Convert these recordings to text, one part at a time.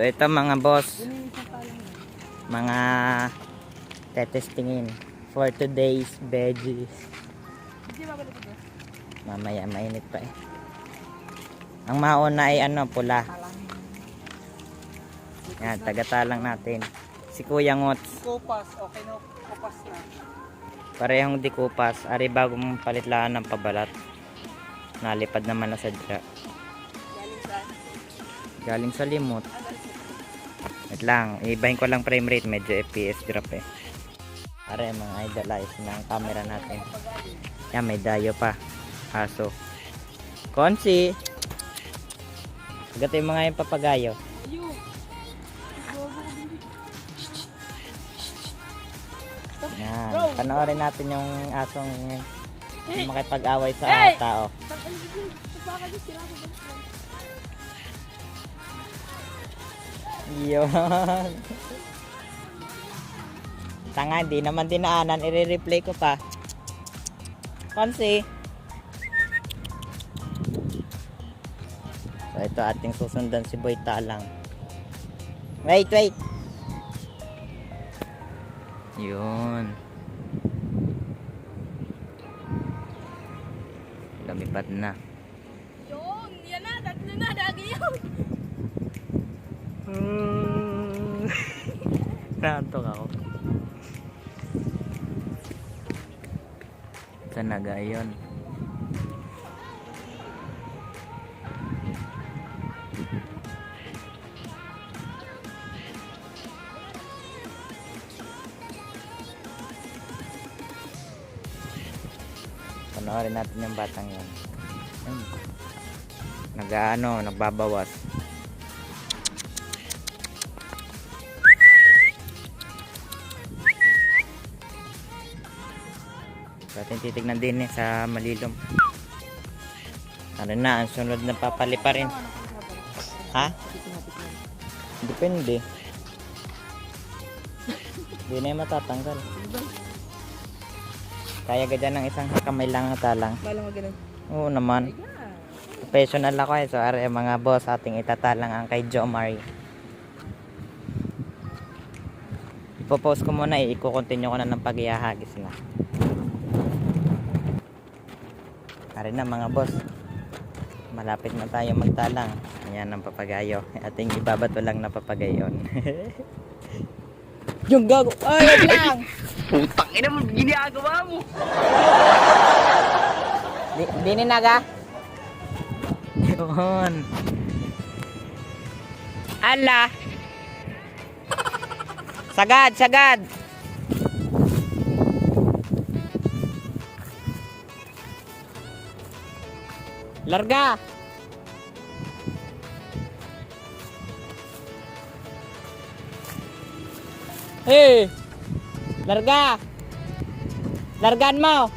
ito mga boss, mga tetestingin for today's veggies. Mamaya mainit pa eh. Ang mauna ay ano, pula. Yan, tagatalang natin. Si Kuya Ngots. Kupas, okay no? Kupas na. Parehong di kupas. Ari bago mong palitlaan ng pabalat. Nalipad naman na sadya. Galing sa limot. Wait lang, ibahin ko lang frame rate. Medyo FPS drop eh. Are mga idolize ng camera natin. Yan, may dayo pa. Aso. Konsi! Agad yung mga yung papagayo. Yan. Panoorin natin yung asong makipag-away sa tao. Yun. Tanga, di naman dinaanan. I-replay ko pa. Konsi. So ito ating susundan si Boy Talang. Wait. Yun. Lumipad na. Yun, yan na, tatlo na, dagi yun. Naantok ako. Saan na gayon? Panoorin natin yung batang yan. Nagbabawas. Ating titignan din sa malilom. Ano na, ang sunod na papali pa rin. Ha? Depende. Hindi na yung matatanggal. Kaya ganyan ng isang kamay lang na talang. Balang mo ganun. Oo naman. Professional ako eh. So are mga boss, ating itatalang ang kay Jomar. Ipopost ko muna eh. Iko-continue ko na ng pag-iahagis na. Are na mga boss. Malapit na tayo magtalang. Ayan ang papagayo. Ating ibabato lang na papagayon. Yung gago. Ay, wait lang. Putang ina mo, ginagawa mo. Di ninaga. Yun. Ala. Sagad. Larga. Hey. Larga. Largan mo.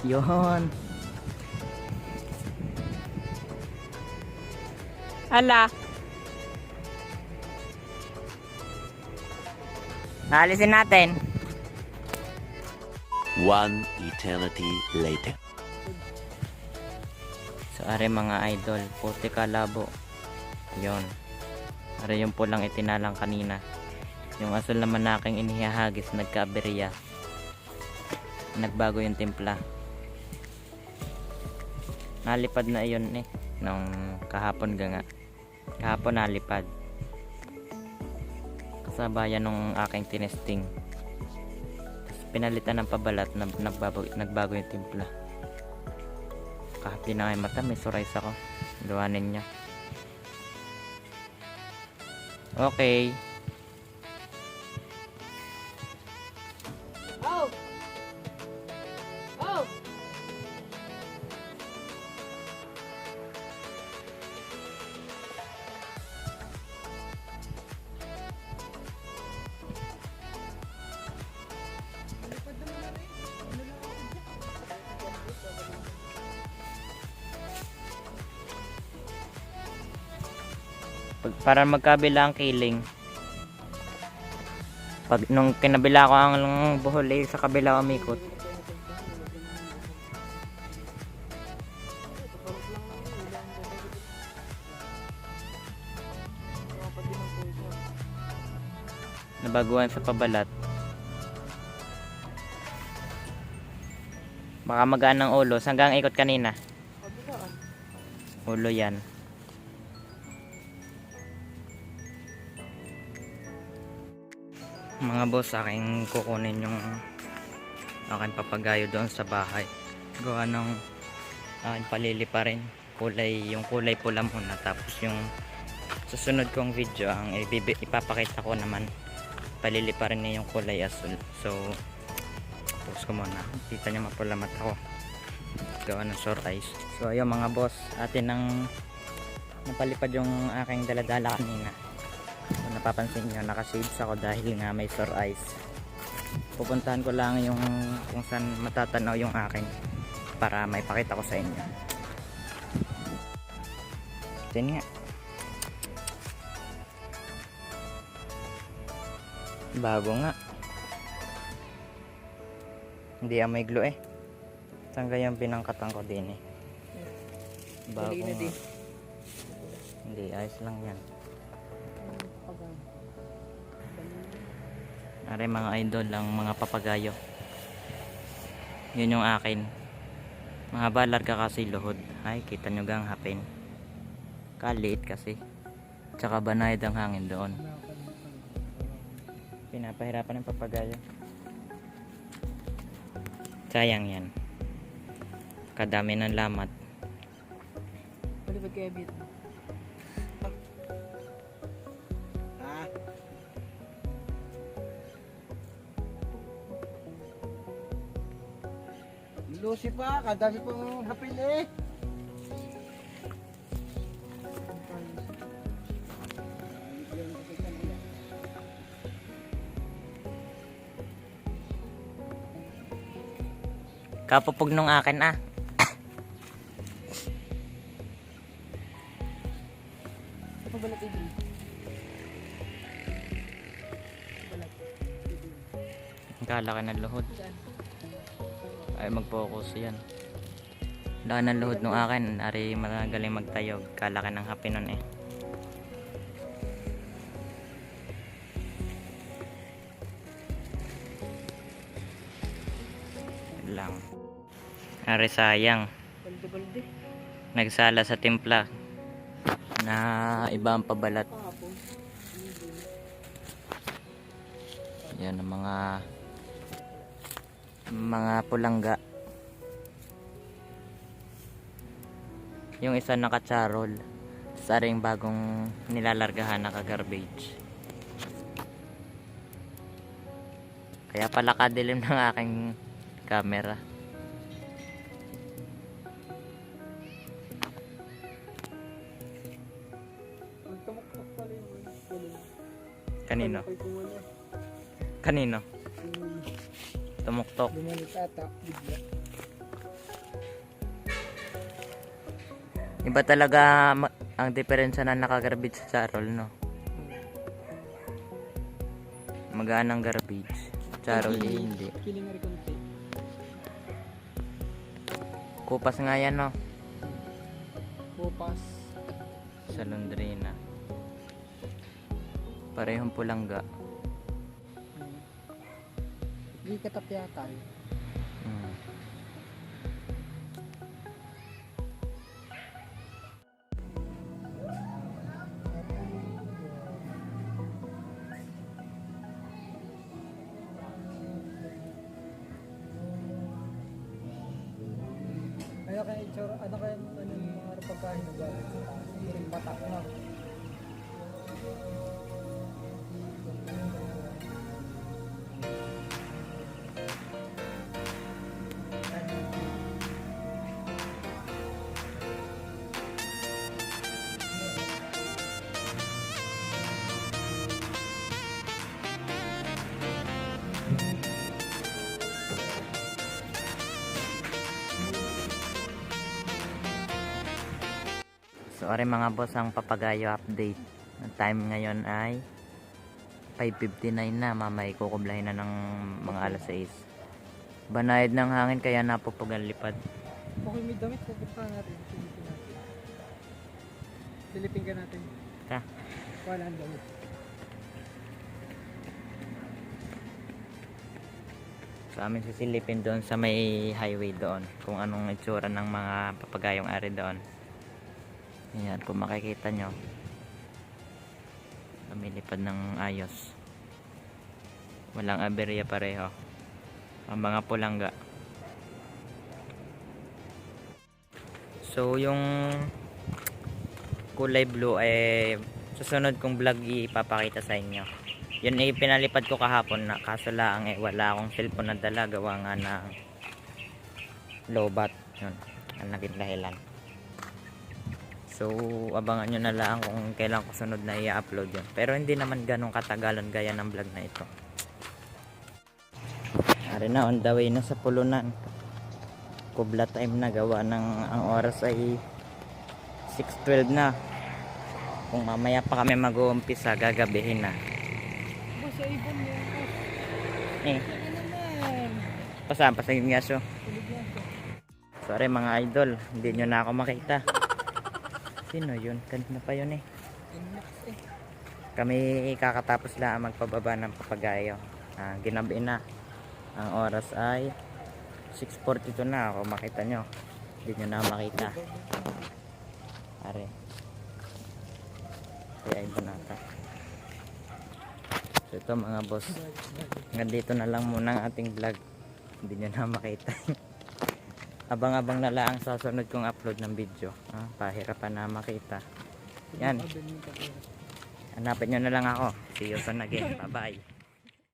Yun. Ala. Naalisin natin. One eternity later. So are mga idol, puti kalabo. Yon. Are yung pulang itinalang kanina. Yung asul naman na aking inihahagis nagka-aberya. Nagbago yung timpla. Nalipad na iyon eh nung kahapon nga. Kahapon nalipad. Kasabayan nung aking tinesting. Pinalitan ng pabalat na nagbago yung timpla. Kahit di na ngayon mata, may surice ako. Gawanin niya. Okay. Para magkabila ang kiling. Pag nung kinabila ko ang buhol eh, sa kabila umikot. Nabaguhan sa pabalat. Baka magaan ng ulo. Saan gang ikot kanina? Kabilaan. Ulo yan. Mga boss, aking kukunin yung aking papagayo doon sa bahay. Gawa ng aking palili pa rin. Yung kulay pula muna. Tapos yung susunod kong video, ang ipapakita ko naman, palili pa rin niya yung kulay asul. So, tapos ko muna. Kita nyo mapula mata ko. Gawa ng sore eyes. So, ayun mga boss, atin nang napalipad yung aking daladala kanina. Kung napapansin nyo, naka-shades ako dahil nga may sore eyes. Pupuntahan ko lang yung kung saan matatanaw yung akin para may pakita ko sa inyo. Yan nga. Bago nga. Hindi may glue eh. Saan kaya yung pinangkatan ko din eh? Bago Galing na nga. din. Hindi, ayos lang yan. Are mga idol lang, mga papagayo. Yun yung akin. Mga balar ka kasi luhod. Ay, kita nyo gang hapin. Kaliit kasi. Tsaka banayad ang hangin doon. Pinapahirapan ng papagayo. Sayang yan. Kadami ng lamat. Palipad kaya bit. Lucy pa, kadami pang hapin eh. Kapupog nung akin ah. Ito balat ibig. Balat. Kalaki ng luhod. Ay mag-focus yan. Laki ng luhod nung akin. Ari magaling magtayog. Kalaki ng hapin nun eh. Lang. Ari sayang. Balde-balde. Nagsala sa timpla na iba ang pabalat. Kahapon. Yan ang mga pulangga. Yung isa naka-charol. Sa ring bagong nilalargahan naka-garbage. Kaya pala kadilim ng aking camera. Magtamok-tok pala yung ganun. Kanino? Ay, kumala. Kanino? Tumuktok. Bumalik ata. Bigla. Iba talaga ang diferensya na naka-garbage sa charol, no? Magaan ang garbage. Charol eh, hindi. Feeling nga rin konti. Kupas nga yan, no? Bupas. Sa Londrina. Parehong pulangga. Hindi katapyatan. Hmm. Kaya kaya itsura, ano kaya yung mga pagkain na galing sa taas? Yung batak lang. So, are mga boss, ang papagayo update. Ang time ngayon ay 5:59 na. Mamay kukublahin na ng mga alas 6. Banayad ng hangin kaya napupog ang lipad. Okay, may damit. Pupuntahan natin. Silipin natin. Silipin ka natin. Ha? Wala ang damit. Sa amin sisilipin doon sa may highway doon. Kung anong itsura ng mga papagayong ari doon. Ayan, kung makikita nyo. Lumilipad ng ayos. Walang aberya pareho. Ang mga pulangga. So yung kulay blue ay susunod kong vlog ipapakita sa inyo. Yun ay pinalipad ko kahapon na kaso lang wala akong cellphone na dala gawa nga ng lowbat. Yun ang naging dahilan. So abangan nyo na lang kung kailan ko sunod na i-upload yun. Pero hindi naman ganong katagalan gaya ng vlog na ito. Ari na, on the way na sa pulunan. Kubla time na, gawa ng ang oras ay 6:12 na. Kung mamaya pa kami mag-uumpisa, gagabihin na. Boss, sa ibon mo. Eh, Ano naman? pasang nga siya. Tulog yan. Sorry mga idol, hindi nyo na ako makita. Sino yun? Kanina pa yun eh. Inmax eh. Kami kakatapos lang magpababa ng papagayo. Ginabi na. Ang oras ay 6:42 na. Kung makita nyo, hindi nyo na makita. Are. Kaya ito nata. So ito mga boss. Hanggang dito na lang muna ang ating vlog. Hindi nyo na makita. Abang-abang na lang sa sunod kong upload ng video. Pahirapan na makita. Yan. Hanapin nyo na lang ako. See you soon again. Bye bye.